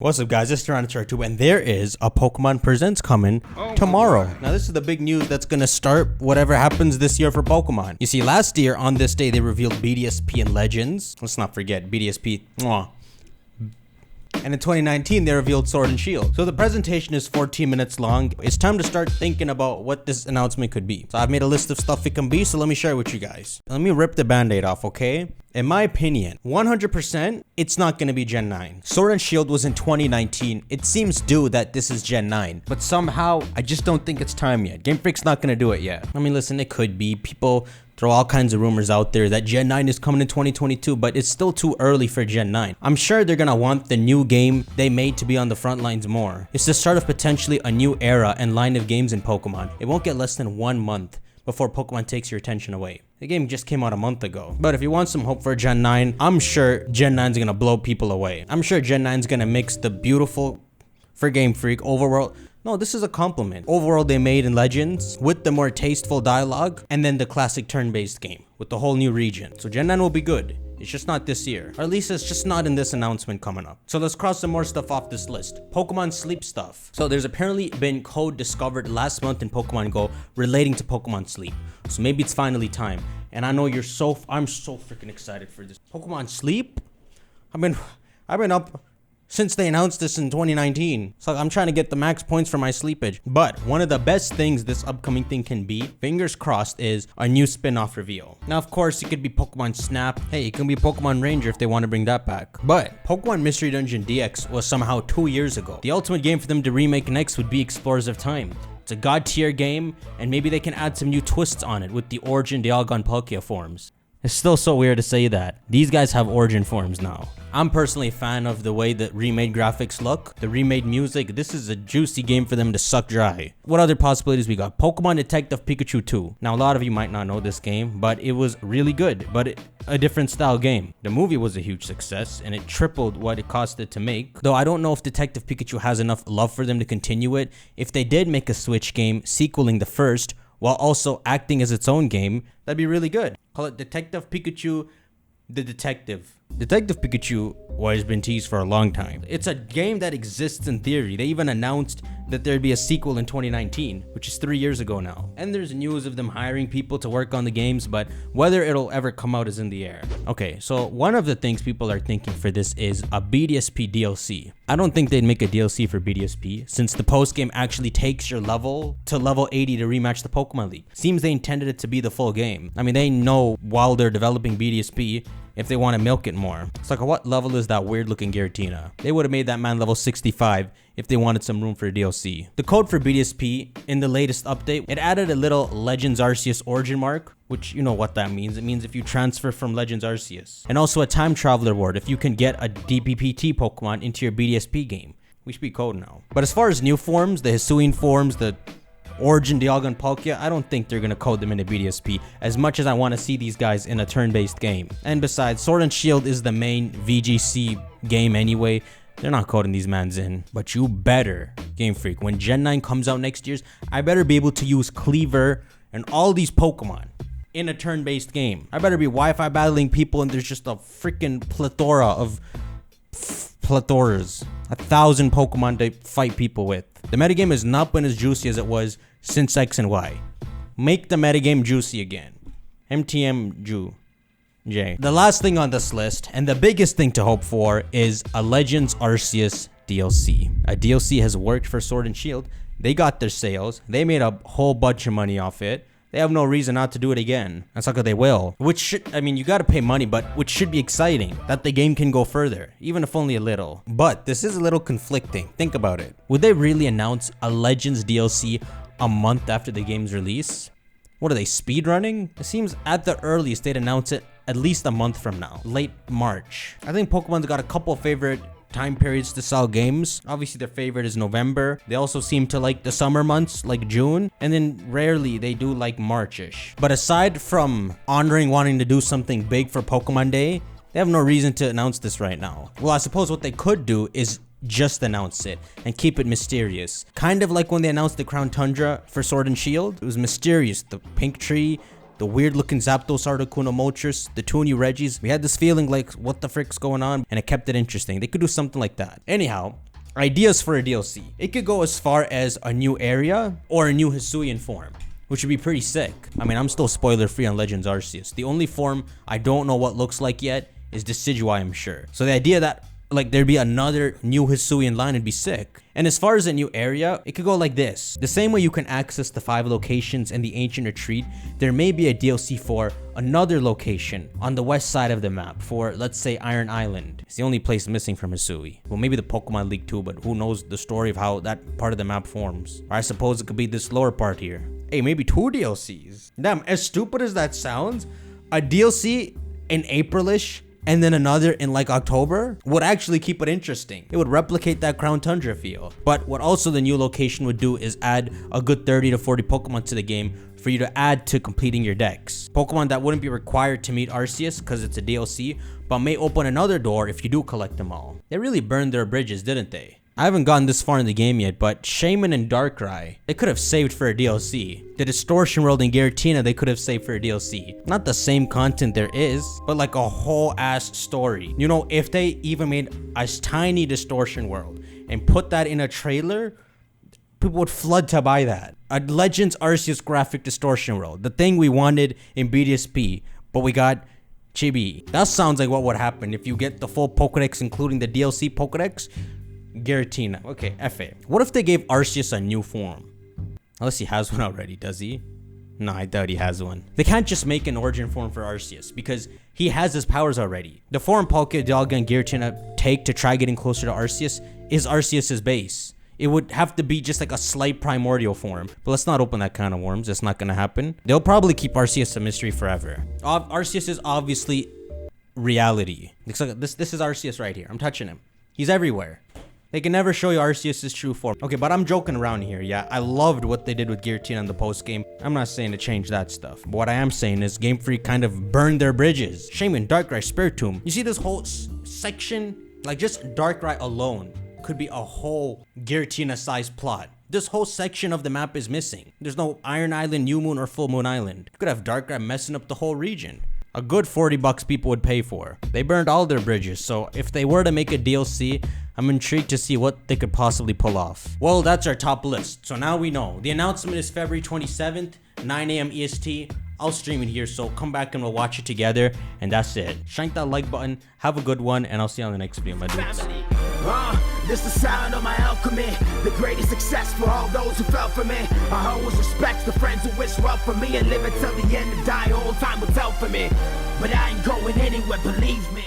What's up guys, it's Tyrannosaurus, and there is a Pokemon Presents coming tomorrow. Now this is the big news that's gonna start whatever happens this year for Pokemon. You see, last year on this day they revealed BDSP and Legends. Let's not forget BDSP. Mwah. And in 2019 they revealed Sword and Shield. So the presentation is 14 minutes long. It's time to start thinking about what this announcement could be. So I've made a list of stuff it can be, so let me share it with you guys. Let me rip the band-aid off, okay? In my opinion, 100%, it's not gonna be Gen 9. Sword and Shield was in 2019. It seems due that this is Gen 9. But somehow, I just don't think it's time yet. Game Freak's not gonna do it yet. I mean, listen, it could be. People throw all kinds of rumors out there that Gen 9 is coming in 2022, but it's still too early for Gen 9. I'm sure they're gonna want the new game they made to be on the front lines more. It's the start of potentially a new era and line of games in Pokemon. It won't get less than 1 month before Pokemon takes your attention away. The game just came out a month ago. But if you want some hope for Gen 9, I'm sure Gen 9's gonna blow people away. I'm sure Gen 9's gonna mix the beautiful, for Game Freak, overworld. No, this is a compliment. Overworld they made in Legends with the more tasteful dialogue, and then the classic turn-based game with the whole new region. So Gen 9 will be good. It's just not this year. Or at least it's just not in this announcement coming up. So let's cross some more stuff off this list. Pokemon Sleep stuff. So there's apparently been code discovered last month in Pokemon Go relating to Pokemon Sleep. So maybe it's finally time. And I know I'm so freaking excited for this. Pokemon Sleep? I've been up since they announced this in 2019. So I'm trying to get the max points for my sleepage. But one of the best things this upcoming thing can be, fingers crossed, is a new spin-off reveal. Now, of course, it could be Pokemon Snap. Hey, it can be Pokemon Ranger if they want to bring that back. But Pokemon Mystery Dungeon DX was somehow 2 years ago. The ultimate game for them to remake next would be Explorers of Time. It's a god tier game, and maybe they can add some new twists on it with the Origin Dialga Palkia forms. It's still so weird to say that. These guys have Origin forms now. I'm personally a fan of the way the remade graphics look, the remade music. This is a juicy game for them to suck dry. What other possibilities we got? Pokemon Detective Pikachu 2. Now, a lot of you might not know this game, but it was really good, but a different style game. The movie was a huge success, and it tripled what it costed to make. Though I don't know if Detective Pikachu has enough love for them to continue it. If they did make a Switch game sequeling the first, while also acting as its own game, that'd be really good. Call it Detective Pikachu the Detective. Detective Pikachu has been teased for a long time. It's a game that exists in theory. They even announced that there'd be a sequel in 2019, which is 3 years ago now. And there's news of them hiring people to work on the games, but whether it'll ever come out is in the air. Okay, so one of the things people are thinking for this is a BDSP DLC. I don't think they'd make a DLC for BDSP, since the post-game actually takes your level to level 80 to rematch the Pokemon League. Seems they intended it to be the full game. I mean, they know while they're developing BDSP, if they want to milk it more. It's like, what level is that weird looking Giratina? They would have made that man level 65 if they wanted some room for a DLC. The code for BDSP in the latest update, it added a little Legends Arceus origin mark, which you know what that means. It means if you transfer from Legends Arceus. And also a time traveler ward if you can get a DPPT Pokemon into your BDSP game. We should be code now. But as far as new forms, the Hisuian forms, the Origin Dialga and Palkia, I don't think they're gonna code them into BDSP as much as I want to see these guys in a turn-based game. And besides, Sword and Shield is the main VGC game anyway. They're not coding these mans in. But you better, Game Freak, when Gen 9 comes out next year, I better be able to use Cleaver and all these Pokemon in a turn-based game. I better be Wi-Fi battling people and there's just a freaking plethora of plethoras. 1,000 Pokemon to fight people with. The metagame has not been as juicy as it was since X and Y. Make the metagame juicy again. MTM J. The last thing on this list, and the biggest thing to hope for, is a Legends Arceus DLC. A DLC has worked for Sword and Shield. They got their sales. They made a whole bunch of money off it. They have no reason not to do it again. And sucker they will. Which should, I mean, you gotta pay money, but which should be exciting. That the game can go further, even if only a little. But this is a little conflicting. Think about it. Would they really announce a Legends DLC a month after the game's release? What are they, speedrunning? It seems at the earliest they'd announce it at least a month from now. Late March. I think Pokemon's got a couple favorite time periods to sell games. Obviously their favorite is November. They also seem to like the summer months like June, and then rarely they do like March-ish. But aside from honoring wanting to do something big for Pokemon Day, they have no reason to announce this right now. Well, I suppose what they could do is just announce it and keep it mysterious. Kind of like when they announced the Crown Tundra for Sword and Shield. It was mysterious. The pink tree, the weird looking Zapdos, Articuno, Moltres, the two new Reggies. We had this feeling like, what the frick's going on? And it kept it interesting. They could do something like that. Anyhow, Ideas for a DLC. It could go as far as a new area or a new Hisuian form, which would be pretty sick. I mean, I'm still spoiler free on Legends Arceus. The only form I don't know what looks like yet is Decidueye, I'm sure. So the idea that like there'd be another new Hisuian line would be sick. And as far as a new area, it could go like this. The same way you can access the 5 locations in the Ancient Retreat, there may be a DLC for another location on the west side of the map for, let's say, Iron Island. It's the only place missing from Hisui. Well, maybe the Pokemon League too, but who knows the story of how that part of the map forms. Or I suppose it could be this lower part here. Hey, maybe 2 DLCs. Damn, as stupid as that sounds, a DLC in Aprilish and then another in like October would actually keep it interesting. It would replicate that Crown Tundra feel. But what also the new location would do is add a good 30 to 40 Pokemon to the game for you to add to completing your decks. Pokemon that wouldn't be required to meet Arceus because it's a DLC, but may open another door if you do collect them all. They really burned their bridges, didn't they? I haven't gotten this far in the game yet, but Shaman and Darkrai, they could have saved for a DLC. The Distortion World and Giratina, they could have saved for a DLC. Not the same content there is, but like a whole ass story. You know, if they even made a tiny Distortion World and put that in a trailer, people would flood to buy that. A Legends Arceus graphic Distortion World, the thing we wanted in BDSP, but we got Chibi. That sounds like what would happen if you get the full Pokedex, including the DLC Pokedex. Giratina. Okay, F.A. What if they gave Arceus a new form? Unless he has one already, does he? No, I doubt he has one. They can't just make an origin form for Arceus because he has his powers already. The form Palkia, Dialga, and Giratina take to try getting closer to Arceus is Arceus's base. It would have to be just like a slight primordial form. But let's not open that can of worms. It's not gonna happen. They'll probably keep Arceus a mystery forever. Arceus is obviously reality. Looks like this is Arceus right here. I'm touching him. He's everywhere. They can never show you Arceus' true form. Okay, but I'm joking around here, yeah? I loved what they did with Giratina in the post-game. I'm not saying to change that stuff. But what I am saying is Game Freak kind of burned their bridges. Shaman, Darkrai, Spiritomb. You see this whole section? Like, just Darkrai alone could be a whole Giratina-sized plot. This whole section of the map is missing. There's no Iron Island, New Moon, or Full Moon Island. You could have Darkrai messing up the whole region. A good $40 people would pay for. They burned all their bridges, so if they were to make a DLC, I'm intrigued to see what they could possibly pull off. Well, that's our top list, so now we know. The announcement is February 27th, 9 AM EST. I'll stream it here, so come back and we'll watch it together, and that's it. Shank that like button, have a good one, and I'll see you on the next video, my dudes. This the sound of my alchemy, the greatest success for all those who fell for me. I always respect the friends who wish well for me and live until the end of die. All time will tell for me, but I ain't going anywhere, believe me.